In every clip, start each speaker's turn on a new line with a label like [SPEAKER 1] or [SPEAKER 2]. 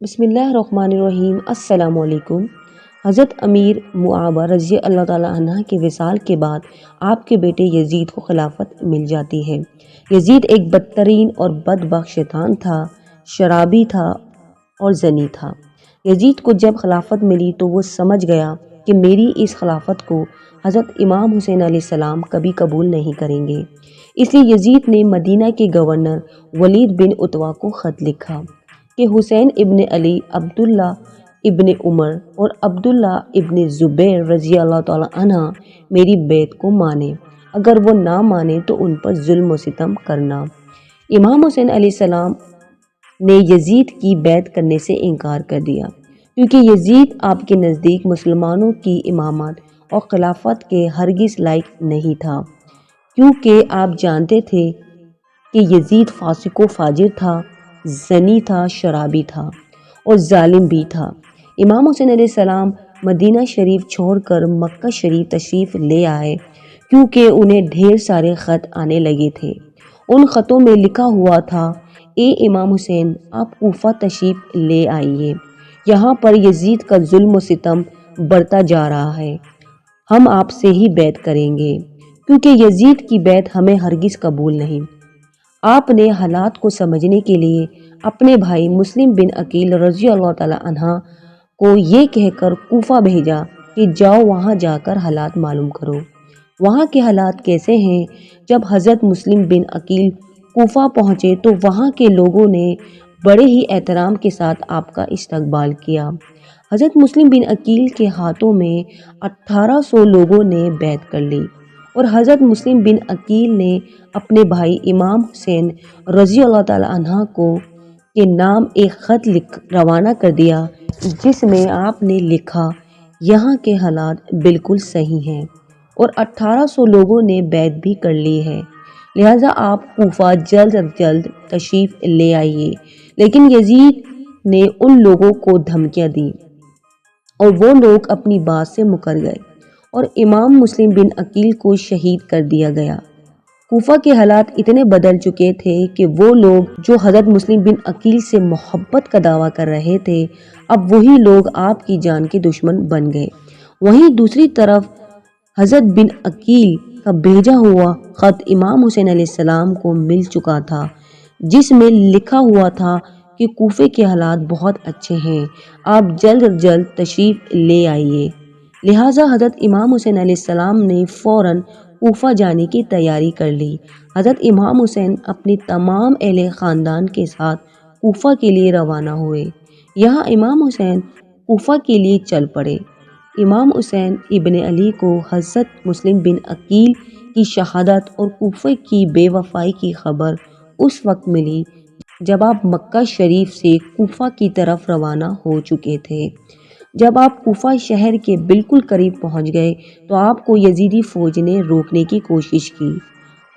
[SPEAKER 1] بسم اللہ الرحمن الرحیم۔ السلام علیکم۔ حضرت امیر معاویہ رضی اللہ تعالیٰ عنہ کے وصال کے بعد آپ کے بیٹے یزید کو خلافت مل جاتی ہے۔ یزید ایک بدترین اور بدبخت شیطان تھا، شرابی تھا اور زنی تھا۔ یزید کو جب خلافت ملی تو وہ سمجھ گیا کہ میری اس خلافت کو حضرت امام حسین علیہ السلام کبھی قبول نہیں کریں گے۔ اس لیے یزید نے مدینہ کے گورنر ولید بن عتبہ کو خط لکھا کہ حسین ابن علی، عبداللہ ابن عمر اور عبداللہ ابن زبیر رضی اللہ تعالیٰ عنہ میری بیعت کو مانے، اگر وہ نہ مانے تو ان پر ظلم و ستم کرنا۔ امام حسین علیہ السلام نے یزید کی بیعت کرنے سے انکار کر دیا، کیونکہ یزید آپ کے نزدیک مسلمانوں کی امامت اور خلافت کے ہرگز لائق نہیں تھا، کیونکہ آپ جانتے تھے کہ یزید فاسق و فاجر تھا، زنی تھا، شرابی تھا اور ظالم بھی تھا۔ امام حسین علیہ السلام مدینہ شریف چھوڑ کر مکہ شریف تشریف لے آئے، کیونکہ انہیں ڈھیر سارے خط آنے لگے تھے۔ ان خطوں میں لکھا ہوا تھا: اے امام حسین، آپ کوفہ تشریف لے آئیے، یہاں پر یزید کا ظلم و ستم بڑھتا جا رہا ہے، ہم آپ سے ہی بیعت کریں گے، کیونکہ یزید کی بیعت ہمیں ہرگز قبول نہیں۔ آپ نے حالات کو سمجھنے کے لیے اپنے بھائی مسلم بن عقیل رضی اللہ تعالیٰ عنہ کو یہ کہہ کر کوفہ بھیجا کہ جاؤ وہاں جا کر حالات معلوم کرو۔ وہاں کے حالات کیسے ہیں؟ جب حضرت مسلم بن عقیل کوفہ پہنچے تو وہاں کے لوگوں نے بڑے ہی احترام کے ساتھ آپ کا استقبال کیا۔ حضرت مسلم بن عقیل کے ہاتھوں میں 1800 لوگوں نے بیعت کر لی اور حضرت مسلم بن عقیل نے اپنے بھائی امام حسین رضی اللہ تعالیٰ عنہ کے نام ایک خط روانہ کر دیا، جس میں آپ نے لکھا: یہاں کے حالات بالکل صحیح ہیں اور 1800 لوگوں نے بیعت بھی کر لی ہے، لہٰذا آپ کوفہ جلد از جلد تشریف لے آئیے۔ لیکن یزید نے ان لوگوں کو دھمکیاں دی اور وہ لوگ اپنی بات سے مکر گئے اور امام مسلم بن عقیل کو شہید کر دیا گیا۔ کوفہ کے حالات اتنے بدل چکے تھے کہ وہ لوگ جو حضرت مسلم بن عقیل سے محبت کا دعویٰ کر رہے تھے، اب وہی لوگ آپ کی جان کے دشمن بن گئے۔ وہیں دوسری طرف حضرت بن عقیل کا بھیجا ہوا خط امام حسین علیہ السلام کو مل چکا تھا، جس میں لکھا ہوا تھا کہ کوفے کے حالات بہت اچھے ہیں، آپ جلد از جلد تشریف لے آئیے۔ لہٰذا حضرت امام حسین علیہ السلام نے فوراً کوفہ جانے کی تیاری کر لی۔ حضرت امام حسین اپنی تمام اہل خاندان کے ساتھ کوفہ کے لیے روانہ ہوئے۔ یہاں امام حسین کوفہ کے لیے چل پڑے۔ امام حسین ابن علی کو حضرت مسلم بن عقیل کی شہادت اور کوفہ کی بے وفائی کی خبر اس وقت ملی جب آپ مکہ شریف سے کوفہ کی طرف روانہ ہو چکے تھے۔ جب آپ کوفہ شہر کے بالکل قریب پہنچ گئے تو آپ کو یزیدی فوج نے روکنے کی کوشش کی۔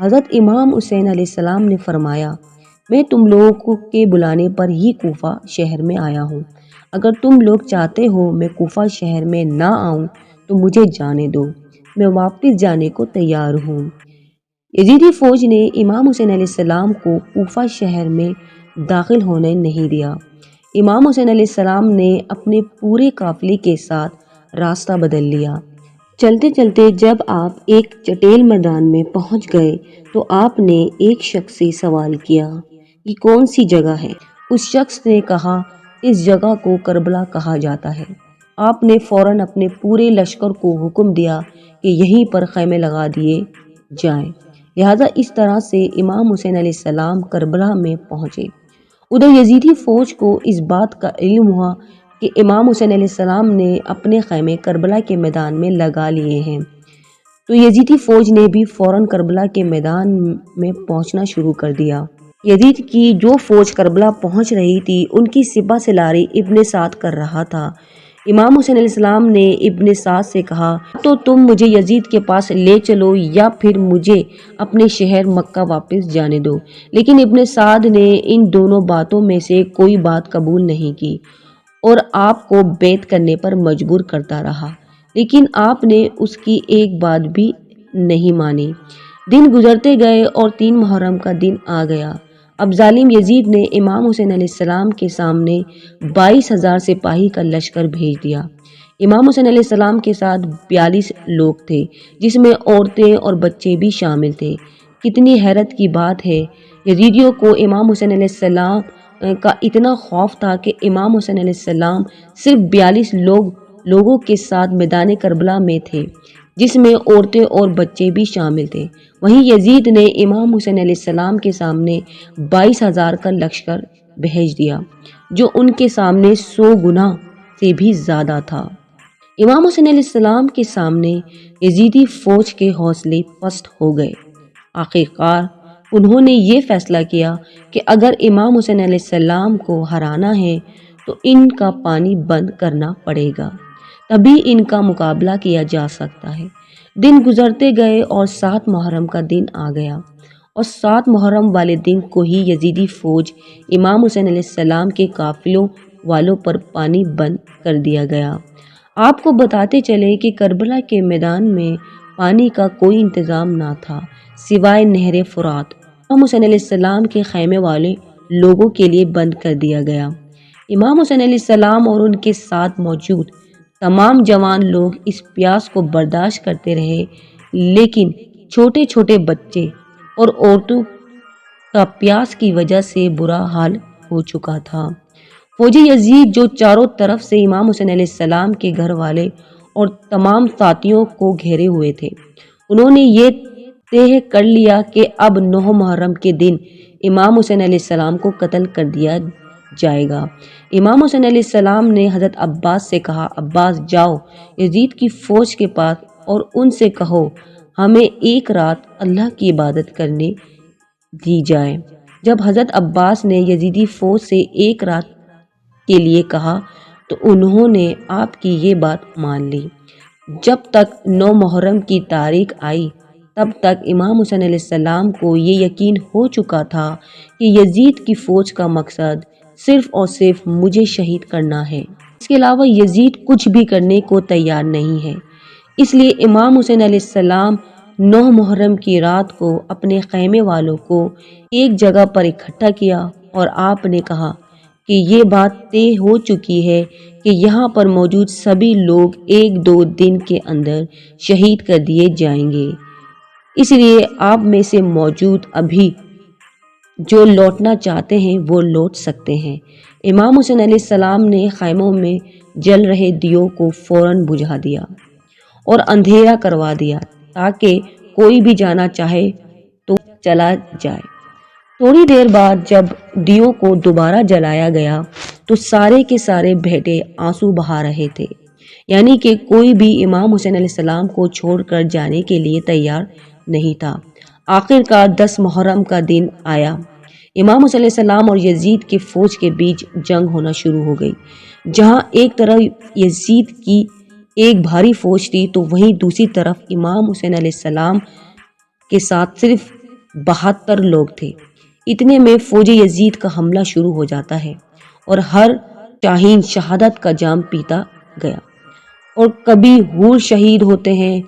[SPEAKER 1] حضرت امام حسین علیہ السلام نے فرمایا: میں تم لوگوں کے بلانے پر ہی کوفہ شہر میں آیا ہوں، اگر تم لوگ چاہتے ہو میں کوفہ شہر میں نہ آؤں تو مجھے جانے دو، میں واپس جانے کو تیار ہوں۔ یزیدی فوج نے امام حسین علیہ السلام کو کوفہ شہر میں داخل ہونے نہیں دیا۔ امام حسین علیہ السلام نے اپنے پورے قافلے کے ساتھ راستہ بدل لیا۔ چلتے چلتے جب آپ ایک چٹیل میدان میں پہنچ گئے تو آپ نے ایک شخص سے سوال کیا کہ کون سی جگہ ہے؟ اس شخص نے کہا: اس جگہ کو کربلا کہا جاتا ہے۔ آپ نے فوراً اپنے پورے لشکر کو حکم دیا کہ یہیں پر خیمے لگا دیے جائیں۔ لہٰذا اس طرح سے امام حسین علیہ السلام کربلا میں پہنچے۔ ادھر یزیدی فوج کو اس بات کا علم ہوا کہ امام حسین علیہ السلام نے اپنے خیمے کربلا کے میدان میں لگا لیے ہیں، تو یزیدی فوج نے بھی فوراً کربلا کے میدان میں پہنچنا شروع کر دیا۔ یزید کی جو فوج کربلا پہنچ رہی تھی ان کی سپہ سالاری ابن سعد کر رہا تھا۔ امام حسین علیہ السلام نے ابن سعد سے کہا: تو تم مجھے یزید کے پاس لے چلو یا پھر مجھے اپنے شہر مکہ واپس جانے دو۔ لیکن ابن سعد نے ان دونوں باتوں میں سے کوئی بات قبول نہیں کی اور آپ کو بیعت کرنے پر مجبور کرتا رہا، لیکن آپ نے اس کی ایک بات بھی نہیں مانی۔ دن گزرتے گئے اور 3 محرم کا دن آ گیا۔ اب ظالم یزید نے امام حسین علیہ السلام کے سامنے 22,000 سپاہی کا لشکر بھیج دیا۔ امام حسین علیہ السلام کے ساتھ 42 لوگ تھے، جس میں عورتیں اور بچے بھی شامل تھے۔ کتنی حیرت کی بات ہے، یزیدیوں کو امام حسین علیہ السلام کا اتنا خوف تھا کہ امام حسین علیہ السلام صرف 42 لوگوں کے ساتھ میدان کربلا میں تھے، جس میں عورتیں اور بچے بھی شامل تھے۔ وہیں یزید نے امام حسین علیہ السلام کے سامنے 22,000 کا لشکر بھیج دیا، جو ان کے سامنے 100 گنا سے بھی زیادہ تھا۔ امام حسین علیہ السلام کے سامنے یزیدی فوج کے حوصلے پست ہو گئے۔ آخرکار انہوں نے یہ فیصلہ کیا کہ اگر امام حسین علیہ السلام کو ہرانا ہے تو ان کا پانی بند کرنا پڑے گا، تبھی ان کا مقابلہ کیا جا سکتا ہے۔ دن گزرتے گئے اور 7 محرم کا دن آ گیا، اور 7 محرم والے دن کو ہی یزیدی فوج امام حسین علیہ السلام کے قافلوں والوں پر پانی بند کر دیا گیا۔ آپ کو بتاتے چلے کہ کربلا کے میدان میں پانی کا کوئی انتظام نہ تھا سوائے نہر فرات۔ امام حسین علیہ السلام کے خیمے والے لوگوں کے لیے بند کر دیا گیا۔ امام حسین علیہ السلام اور ان کے ساتھ موجود تمام جوان لوگ اس پیاس کو برداشت کرتے رہے، لیکن چھوٹے چھوٹے بچے اور عورتوں کا پیاس کی وجہ سے برا حال ہو چکا تھا۔ فوجی یزید جو چاروں طرف سے امام حسین علیہ السلام کے گھر والے اور تمام ساتھیوں کو گھیرے ہوئے تھے، انہوں نے یہ طے کر لیا کہ اب 9 محرم کے دن امام حسین علیہ السلام کو قتل کر دیا جائے گا۔ امام حسین علیہ السلام نے حضرت عباس سے کہا، عباس جاؤ یزید کی فوج کے پاس اور ان سے کہو ہمیں ایک رات اللہ کی عبادت کرنے دی جائے۔ جب حضرت عباس نے یزیدی فوج سے ایک رات کے لیے کہا تو انہوں نے آپ کی یہ بات مان لی۔ جب تک 9 محرم کی تاریخ آئی تب تک امام حسین علیہ السلام کو یہ یقین ہو چکا تھا کہ یزید کی فوج کا مقصد صرف اور صرف مجھے شہید کرنا ہے، اس کے علاوہ یزید کچھ بھی کرنے کو تیار نہیں ہے۔ اس لیے امام حسین علیہ السلام 9 محرم کی رات کو اپنے خیمے والوں کو ایک جگہ پر اکٹھا کیا اور آپ نے کہا کہ یہ بات طے ہو چکی ہے کہ یہاں پر موجود سبھی لوگ 1-2 دن کے اندر شہید کر دیے جائیں گے، اس لیے آپ میں سے موجود ابھی جو لوٹنا چاہتے ہیں وہ لوٹ سکتے ہیں۔ امام حسین علیہ السلام نے خیموں میں جل رہے دیوں کو فوراً بجھا دیا اور اندھیرا کروا دیا تاکہ کوئی بھی جانا چاہے تو چلا جائے۔ تھوڑی دیر بعد جب دیوں کو دوبارہ جلایا گیا تو سارے کے سارے بیٹے آنسو بہا رہے تھے، یعنی کہ کوئی بھی امام حسین علیہ السلام کو چھوڑ کر جانے کے لیے تیار نہیں تھا۔ آخرکار 10 محرم کا دن آیا۔ امام حسین علیہ السلام اور یزید کی فوج کے بیچ جنگ ہونا شروع ہو گئی۔ جہاں ایک طرف یزید کی ایک بھاری فوج تھی تو وہیں دوسری طرف امام حسین علیہ السلام کے ساتھ صرف 72 لوگ تھے۔ اتنے میں فوج یزید کا حملہ شروع ہو جاتا ہے اور ہر شاہین شہادت کا جام پیتا گیا، اور کبھی حور شہید ہوتے ہیں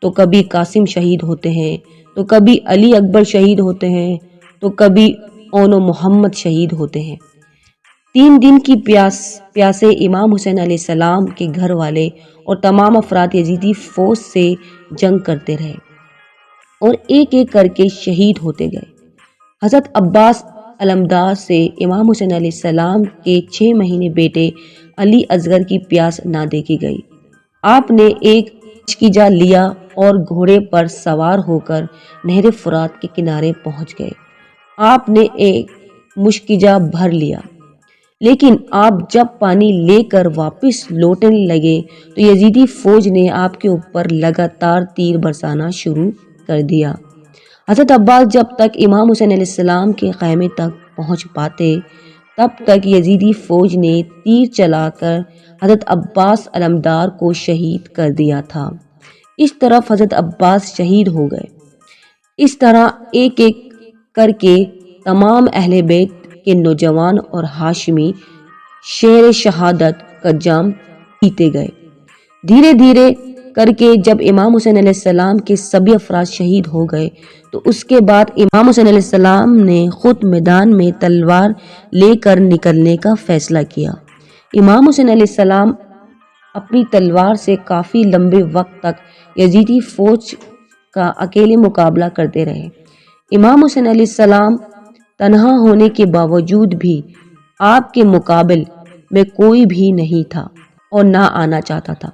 [SPEAKER 1] تو کبھی قاسم شہید ہوتے ہیں تو کبھی علی اکبر شہید ہوتے ہیں تو کبھی اون و محمد شہید ہوتے ہیں۔ 3 دن کی پیاسے امام حسین علیہ السلام کے گھر والے اور تمام افراد یزیدی فوج سے جنگ کرتے رہے اور ایک ایک کر کے شہید ہوتے گئے۔ حضرت عباس علمدار سے امام حسین علیہ السلام کے 6 مہینے بیٹے علی اصغر کی پیاس نہ دیکھی گئی۔ آپ نے ایک مشکیجہ لیا اور گھوڑے پر سوار ہو کر نہر فرات کے کنارے پہنچ گئے۔ آپ نے ایک مشکیجہ بھر لیا، لیکن آپ جب پانی لے کر واپس لوٹنے لگے تو یزیدی فوج نے آپ کے اوپر لگاتار تیر برسانا شروع کر دیا۔ حضرت عباس جب تک امام حسین علیہ السلام کے خیمے تک پہنچ پاتے تب تک یزیدی فوج نے تیر چلا کر حضرت عباس علمدار کو شہید کر دیا تھا۔ اس طرف حضرت عباس شہید ہو گئے۔ اس طرح ایک ایک کر کے تمام اہل بیت کے نوجوان اور ہاشمی شیر شہادت کا جام پیتے گئے۔ دھیرے دھیرے کر کے جب امام حسین علیہ السلام کے سبھی افراد شہید ہو گئے تو اس کے بعد امام حسین علیہ السلام نے خود میدان میں تلوار لے کر نکلنے کا فیصلہ کیا۔ امام حسین علیہ السلام اپنی تلوار سے کافی لمبے وقت تک یزیدی فوج کا اکیلے مقابلہ کرتے رہے۔ امام حسین علیہ السلام تنہا ہونے کے باوجود بھی آپ کے مقابل میں کوئی بھی نہیں تھا اور نہ آنا چاہتا تھا،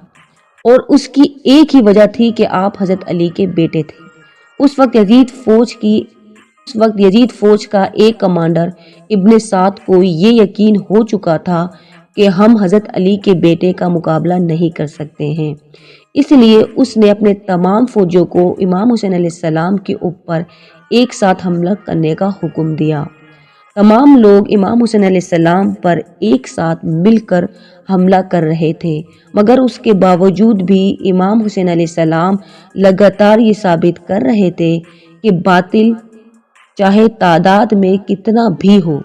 [SPEAKER 1] اور اس کی ایک ہی وجہ تھی کہ آپ حضرت علی کے بیٹے تھے۔ اس وقت یزید فوج کا ایک کمانڈر ابن سعد کو یہ یقین ہو چکا تھا کہ ہم حضرت علی کے بیٹے کا مقابلہ نہیں کر سکتے ہیں، اس لیے اس نے اپنے تمام فوجوں کو امام حسین علیہ السلام کے اوپر ایک ساتھ حملہ کرنے کا حکم دیا۔ تمام لوگ امام حسین علیہ السلام پر ایک ساتھ مل کر حملہ کر رہے تھے، مگر اس کے باوجود بھی امام حسین علیہ السلام لگاتار یہ ثابت کر رہے تھے کہ باطل چاہے تعداد میں کتنا بھی ہو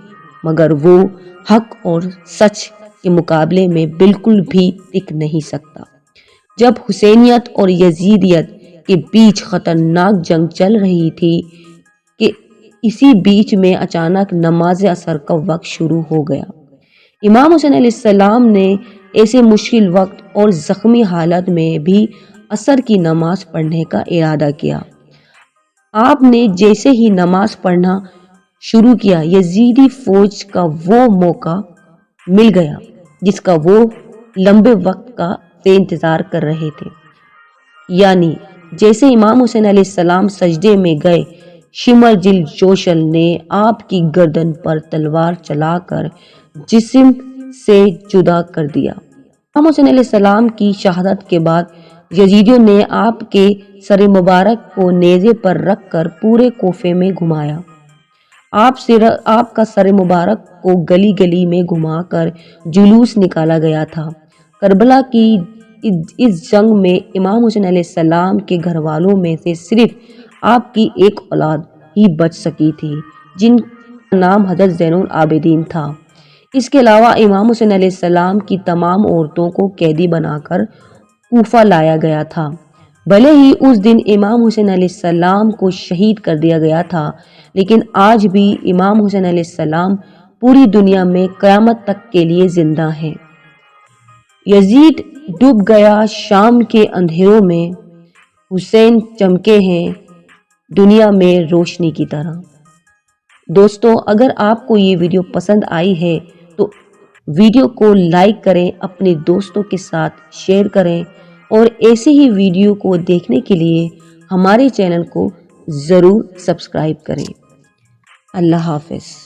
[SPEAKER 1] مگر وہ حق اور سچ کے مقابلے میں بالکل بھی ٹک نہیں سکتا۔ جب حسینیت اور یزیدیت کے بیچ خطرناک جنگ چل رہی تھی کہ اسی بیچ میں اچانک نماز عصر کا وقت شروع ہو گیا۔ امام حسین علیہ السلام نے ایسے مشکل وقت اور زخمی حالت میں بھی عصر کی نماز پڑھنے کا ارادہ کیا۔ آپ نے جیسے ہی نماز پڑھنا شروع کیا، یزیدی فوج کا وہ موقع مل گیا جس کا وہ لمبے وقت کا سے انتظار کر رہے تھے، یعنی جیسے امام حسین علیہ السلام سجدے میں گئے، شمر جل جوشل نے آپ کی گردن پر تلوار چلا کر جسم سے جدا کر دیا۔ امام حسین علیہ السلام کی شہادت کے بعد یزیدیوں نے آپ کے سر مبارک کو نیزے پر رکھ کر پورے کوفے میں گھمایا۔ آپ کا سر مبارک کو گلی گلی میں گھما کر جلوس نکالا گیا تھا۔ کربلا کی اس جنگ میں امام حسین علیہ السلام کے گھر والوں میں سے صرف آپ کی ایک اولاد ہی بچ سکی تھی جن کا نام حضرت زین العابدین تھا۔ اس کے علاوہ امام حسین علیہ السلام کی تمام عورتوں کو قیدی بنا کر کوفہ لایا گیا تھا۔ بھلے ہی اس دن امام حسین علیہ السلام کو شہید کر دیا گیا تھا، لیکن آج بھی امام حسین علیہ السلام پوری دنیا میں قیامت تک کے لیے زندہ ہیں۔ یزید ڈوب گیا شام کے اندھیروں میں، حسین چمکے ہیں دنیا میں روشنی کی طرح۔ دوستو، اگر آپ کو یہ ویڈیو پسند آئی ہے تو ویڈیو کو لائک کریں، اپنے دوستوں کے ساتھ شیئر کریں، اور ایسے ہی ویڈیو کو دیکھنے کے لیے ہمارے چینل کو ضرور سبسکرائب کریں۔ اللہ حافظ۔